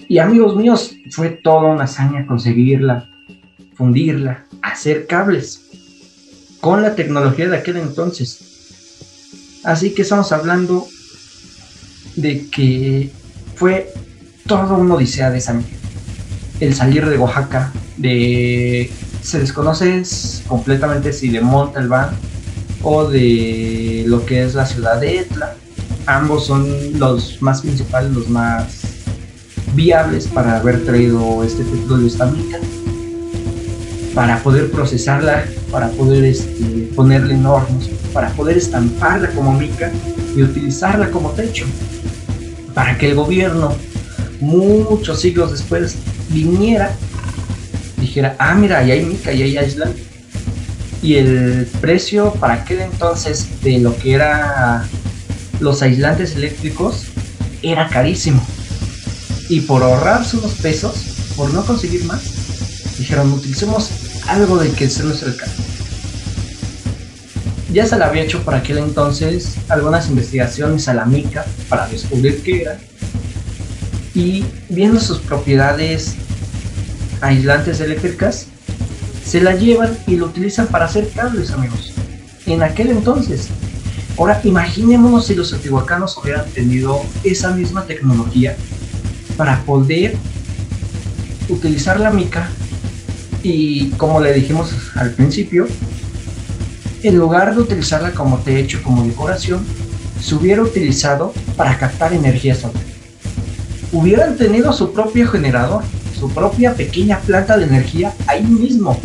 Y amigos míos, fue toda una hazaña conseguirla, fundirla, hacer cables con la tecnología de aquel entonces. Así que estamos hablando de que fue toda una odisea de esa mica. El salir de Oaxaca, se desconoce completamente si de Montalbán o de lo que es la ciudad de Etla. Ambos son los más principales, los más viables para haber traído este petróleo, esta mica, para poder procesarla, para poder ponerla en hornos, para poder estamparla como mica y utilizarla como techo, para que el gobierno, muchos siglos después, viniera, dijera, mira, ahí hay mica, ahí hay aislante. Y el precio para aquel entonces de lo que eran los aislantes eléctricos era carísimo. Y por ahorrarse unos pesos, por no conseguir más, dijeron, utilicemos algo de que se nos cerca. Ya se le había hecho por aquel entonces algunas investigaciones a la mica para descubrir qué era, y viendo sus propiedades aislantes eléctricas, se la llevan y lo utilizan para hacer cables, amigos, en aquel entonces. Ahora imaginémonos si los teotihuacanos hubieran tenido esa misma tecnología para poder utilizar la mica, y como le dijimos al principio, en lugar de utilizarla como techo, como decoración, se hubiera utilizado para captar energía solar. Hubieran tenido su propio generador, su propia pequeña planta de energía ahí mismo.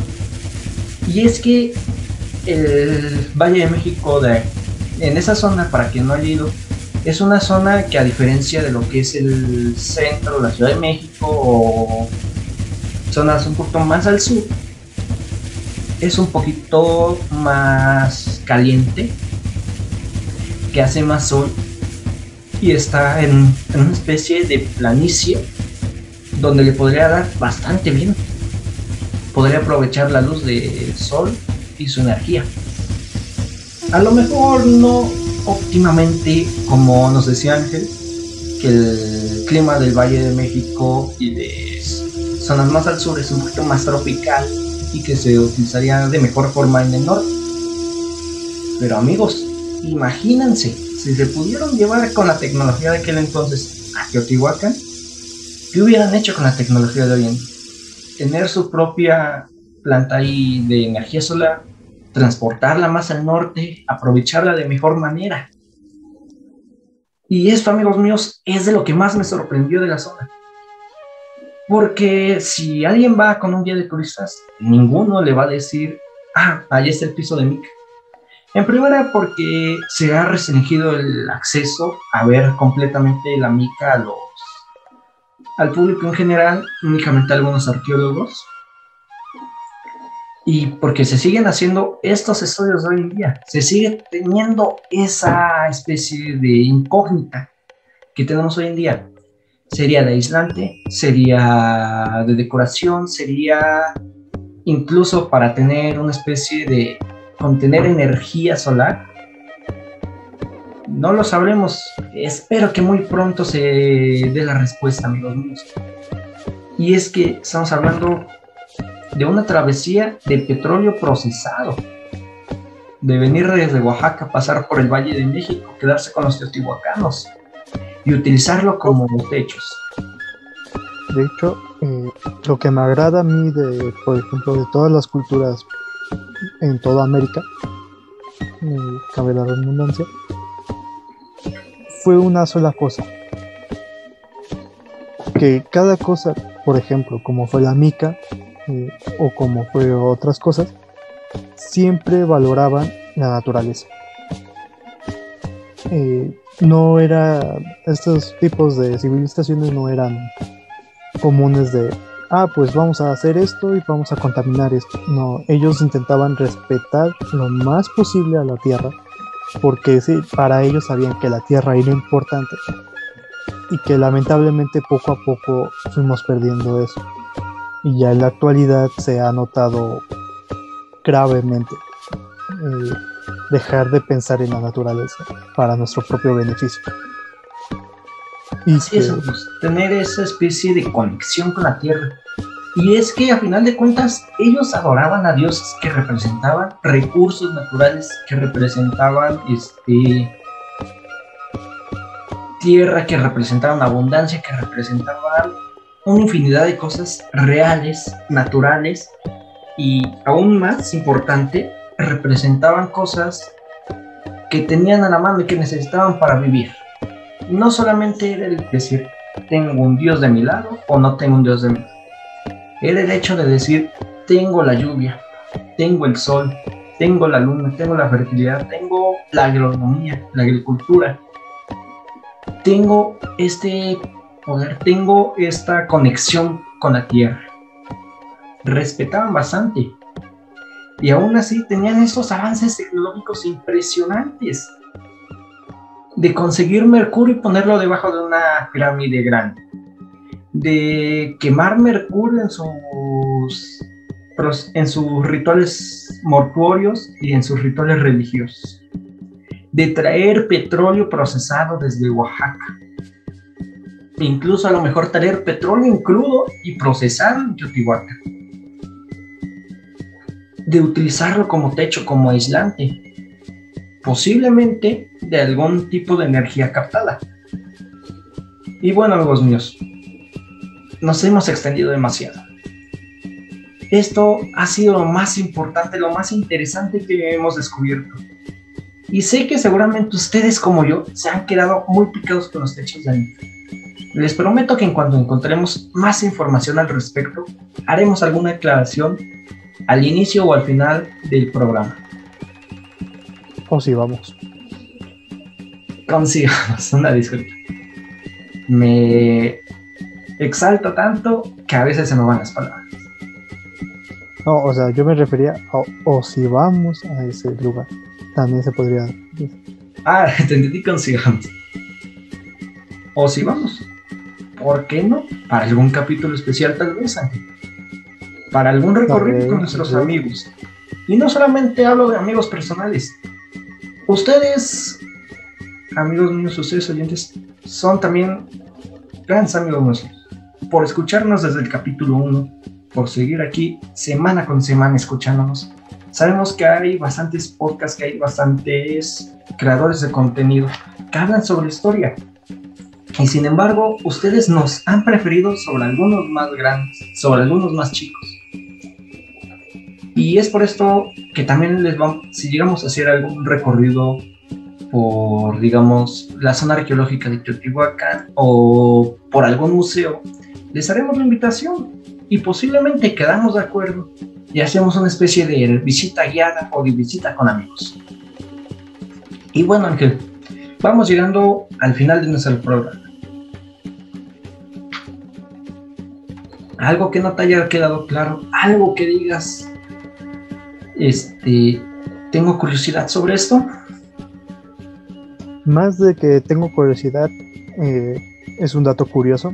Y es que el Valle de México, en esa zona, para quien no haya ido, es una zona que, a diferencia de lo que es el centro, la Ciudad de México o zonas un poquito más al sur, es un poquito más caliente, que hace más sol, y está en una especie de planicie donde le podría dar bastante bien. Podría aprovechar la luz del sol y su energía. A lo mejor no óptimamente, como nos decía Ángel, que el clima del Valle de México y de zonas más al sur es un poquito más tropical, y que se utilizaría de mejor forma en el norte. Pero amigos, imagínense, si se pudieron llevar con la tecnología de aquel entonces a Teotihuacán, ¿qué hubieran hecho con la tecnología de hoy en día? Tener su propia planta ahí de energía solar, transportarla más al norte, aprovecharla de mejor manera. Y esto, amigos míos, es de lo que más me sorprendió de la zona. Porque si alguien va con un guía de turistas, ninguno le va a decir, ahí está el piso de Mica. En primera, porque se ha restringido el acceso a ver completamente la Mica al público en general, únicamente a algunos arqueólogos. Y porque se siguen haciendo estos estudios de hoy en día, se sigue teniendo esa especie de incógnita que tenemos hoy en día. Sería de aislante, sería de decoración, sería incluso para tener una especie de contener energía solar. No lo sabremos. Espero que muy pronto se dé la respuesta, amigos míos. Y es que estamos hablando de una travesía de petróleo procesado, de venir desde Oaxaca, pasar por el Valle de México, quedarse con los teotihuacanos y utilizarlo como techos. De hecho, lo que me agrada a mí por ejemplo, de todas las culturas en toda América, cabe la redundancia, fue una sola cosa. Que cada cosa, por ejemplo, como fue la mica, o como fue otras cosas, siempre valoraban la naturaleza. No era, estos tipos de civilizaciones no eran comunes de, pues vamos a hacer esto y vamos a contaminar esto. No, ellos intentaban respetar lo más posible a la tierra, porque sí, para ellos sabían que la tierra era importante y que lamentablemente poco a poco fuimos perdiendo eso. Y ya en la actualidad se ha notado gravemente dejar de pensar en la naturaleza para nuestro propio beneficio. Y así es, pues, tener esa especie de conexión con la tierra. Y es que a final de cuentas ellos adoraban a dioses que representaban recursos naturales, que representaban tierra, que representaban abundancia, que representaban una infinidad de cosas reales, naturales, y aún más importante, representaban cosas que tenían a la mano y que necesitaban para vivir. No solamente era el decir, tengo un dios de mi lado o no tengo un dios de mi lado. Era el hecho de decir, tengo la lluvia, tengo el sol, tengo la luna, tengo la fertilidad, tengo la agronomía, la agricultura, tengo este poder, tengo esta conexión con la tierra. Respetaban bastante. Y aún así tenían estos avances tecnológicos impresionantes. De conseguir mercurio y ponerlo debajo de una pirámide grande. De quemar mercurio en sus rituales mortuorios y en sus rituales religiosos. De traer petróleo procesado desde Oaxaca. E incluso a lo mejor traer petróleo en crudo y procesado en Teotihuacán. De utilizarlo como techo, como aislante, posiblemente de algún tipo de energía captada. Y bueno, amigos míos, nos hemos extendido demasiado. Esto ha sido lo más importante, lo más interesante que hemos descubierto. Y sé que seguramente ustedes como yo se han quedado muy picados con los techos de Mica. Les prometo que en cuanto encontremos más información al respecto, haremos alguna aclaración al inicio o al final del programa. O si vamos. Consigamos, una disculpa. Me exalto tanto que a veces se me van las palabras. No, o sea, yo me refería a o si vamos a ese lugar. También se podría decir. Te entendí, consigamos. O si vamos. ¿Por qué no? Para algún capítulo especial tal vez, Ángel. Para algún recorrido con nuestros amigos. Y no solamente hablo de amigos personales. Ustedes, amigos míos, ustedes oyentes, son también grandes amigos nuestros. Por escucharnos desde el capítulo 1, por seguir aquí semana con semana escuchándonos. Sabemos que hay bastantes podcasts, que hay bastantes creadores de contenido que hablan sobre historia. Y sin embargo, ustedes nos han preferido sobre algunos más grandes, sobre algunos más chicos. Y es por esto que también si llegamos a hacer algún recorrido por, digamos, la zona arqueológica de Teotihuacán o por algún museo, les haremos la invitación y posiblemente quedamos de acuerdo y hacemos una especie de visita guiada o de visita con amigos. Y bueno, Ángel, vamos llegando al final de nuestro programa. Algo que no te haya quedado claro, algo que digas, tengo curiosidad sobre esto. Más de que tengo curiosidad, es un dato curioso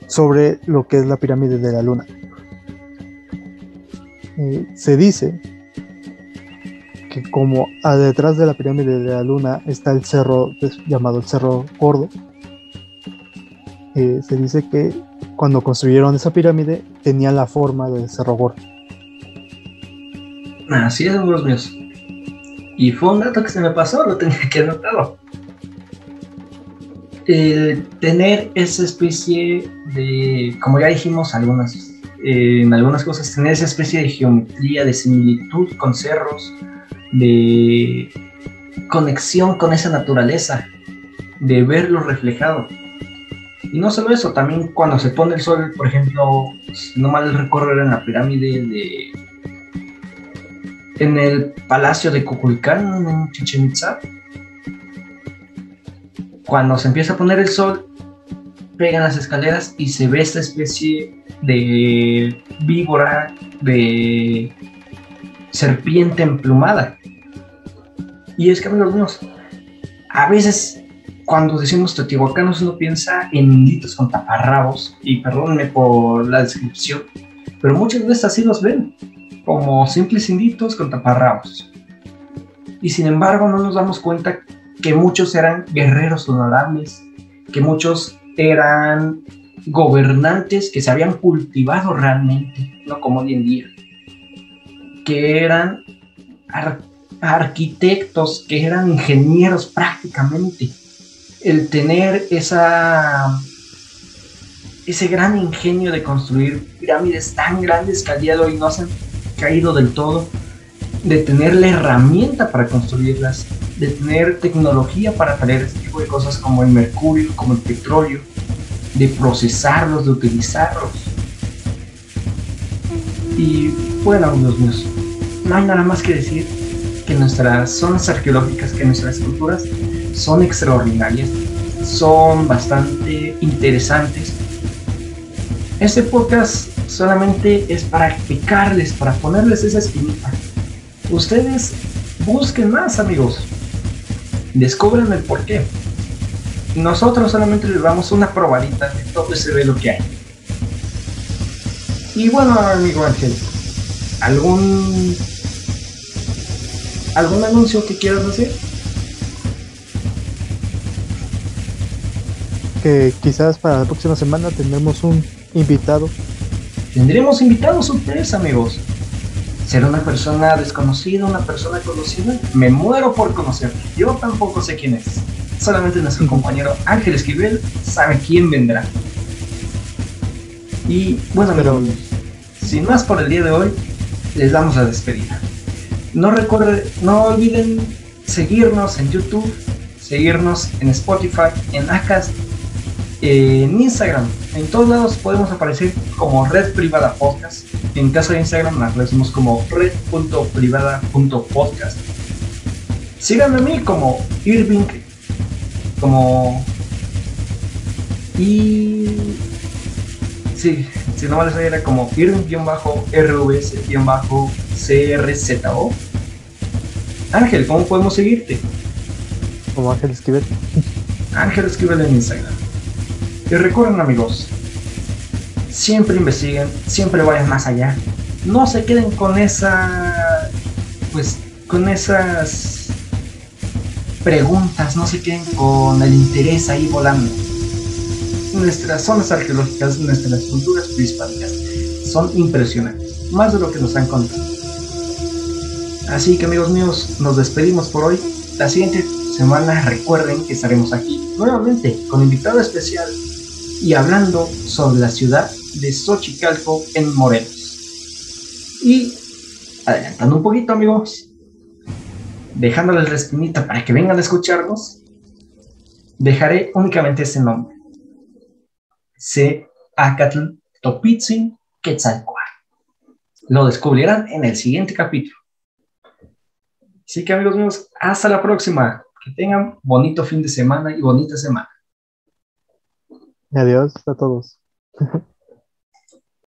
sobre lo que es la pirámide de la Luna. Se dice que como detrás de la pirámide de la Luna está el cerro llamado el Cerro Gordo, se dice que cuando construyeron esa pirámide tenía la forma del Cerro Gordo. Así es, amigos míos. Y fue un dato que se me pasó, lo tenía que anotarlo. Tener esa especie de, como ya dijimos en algunas cosas, tener esa especie de geometría, de similitud con cerros, de conexión con esa naturaleza, de verlo reflejado. Y no solo eso, también cuando se pone el sol, por ejemplo, si no mal recuerdo, era en la pirámide en el Palacio de Kukulcán, en Chichén Itzá. Cuando se empieza a poner el sol, pegan las escaleras y se ve esta especie de víbora, de serpiente emplumada. Y es que, amigos míos, a veces cuando decimos teotihuacanos uno piensa en inditos con taparrabos, y perdónenme por la descripción, pero muchas veces así los ven, como simples inditos con taparrabos. Y sin embargo no nos damos cuenta que muchos eran guerreros honorables, que muchos eran gobernantes que se habían cultivado realmente, no como hoy en día, que eran arquitectos, que eran ingenieros prácticamente. El tener ese gran ingenio de construir pirámides tan grandes que al día de hoy no se han caído del todo, de tener la herramienta para construirlas, de tener tecnología para traer este tipo de cosas como el mercurio, como el petróleo, de procesarlos, de utilizarlos. Y bueno, amigos míos, no hay nada más que decir que nuestras zonas arqueológicas, que nuestras culturas son extraordinarias, son bastante interesantes. Este podcast solamente es para picarles, para ponerles esa espinita. Ustedes busquen más, amigos, descubran el porqué. Nosotros solamente les damos una probadita de todo ese velo que hay. Y bueno, amigo Ángel, ¿algún anuncio que quieras hacer? Que quizás para la próxima semana tendremos un invitado. Tendremos invitados ustedes, amigos. ¿Será una persona desconocida, una persona conocida? Me muero por conocerlo. Yo tampoco sé quién es. Solamente nuestro compañero Ángel Esquivel sabe quién vendrá. Y bueno, amigos, sin más por el día de hoy, les damos la despedida. No olviden seguirnos en YouTube, seguirnos en Spotify, en Acast, en Instagram. En todos lados podemos aparecer como Red Privada Podcast. En caso de Instagram nos aparecemos como red.privada.podcast. Síganme a mí como Irving, si no me les era como Irving-RVS-CRZO. Ángel, ¿cómo podemos seguirte? Como Ángel Esquivel. Ángel Esquivel en Instagram. Y recuerden, amigos, siempre investiguen, siempre vayan más allá. No se queden con esas preguntas, no se queden con el interés ahí volando. nuestras zonas arqueológicas, nuestras culturas prehispánicas. Son impresionantes, más de lo que nos han contado. Así que amigos míos, nos despedimos por hoy. La siguiente semana recuerden que estaremos aquí nuevamente con invitado especial y hablando sobre la ciudad de Xochicalco en Morelos. Y adelantando un poquito, amigos, dejándoles la espinita para que vengan a escucharnos, dejaré únicamente ese nombre: Seacatl Topitzin Quetzalcóatl. Lo descubrirán en el siguiente capítulo. Así que amigos míos, hasta la próxima. Que tengan bonito fin de semana y bonita semana. Adiós a todos.